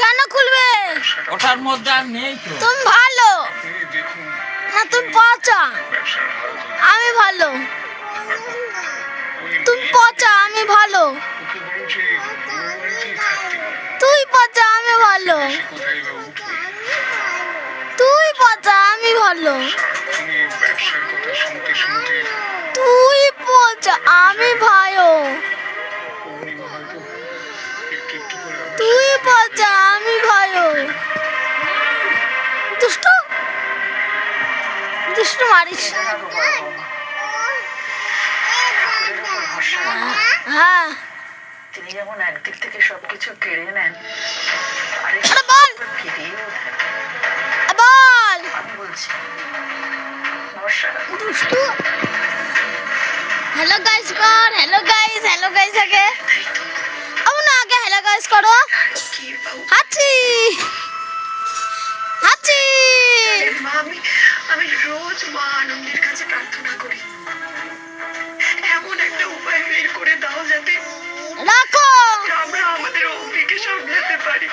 কেন খুলবে? ওটার মধ্যে আর নেই তো। তুমি ভালো না, তুমি পচা। আমি ভালো, তুমি পচা, আমি ভালো। তুই পচা, আমি ভালো। তুই পচা, আমি ভালো। তুই পচা, আমি ভালো। তুই পচা, আমি ভালো। দুষ্টু দুষ্টু মারিস। হ্যাঁ, তিনি যেমন একদিক থেকে সবকিছু কেড়ে নেন, বল ফিরিয়েও দেন। বল। আমি বলছি নমস্কার। দুষ্টু। হ্যালো গাইস কর, হ্যালো গাইস, হ্যালো গাইস আগে। আমি না আগে হ্যালো গাইস করো। হাঁচি হাঁচি। আমি রোজ মা আনন্দের কাছে প্রার্থনা করি, এমন একটা উপায় বের করে দাও যাতে রাখো আমরা আমাদের অভিকে সামলাতে পারি।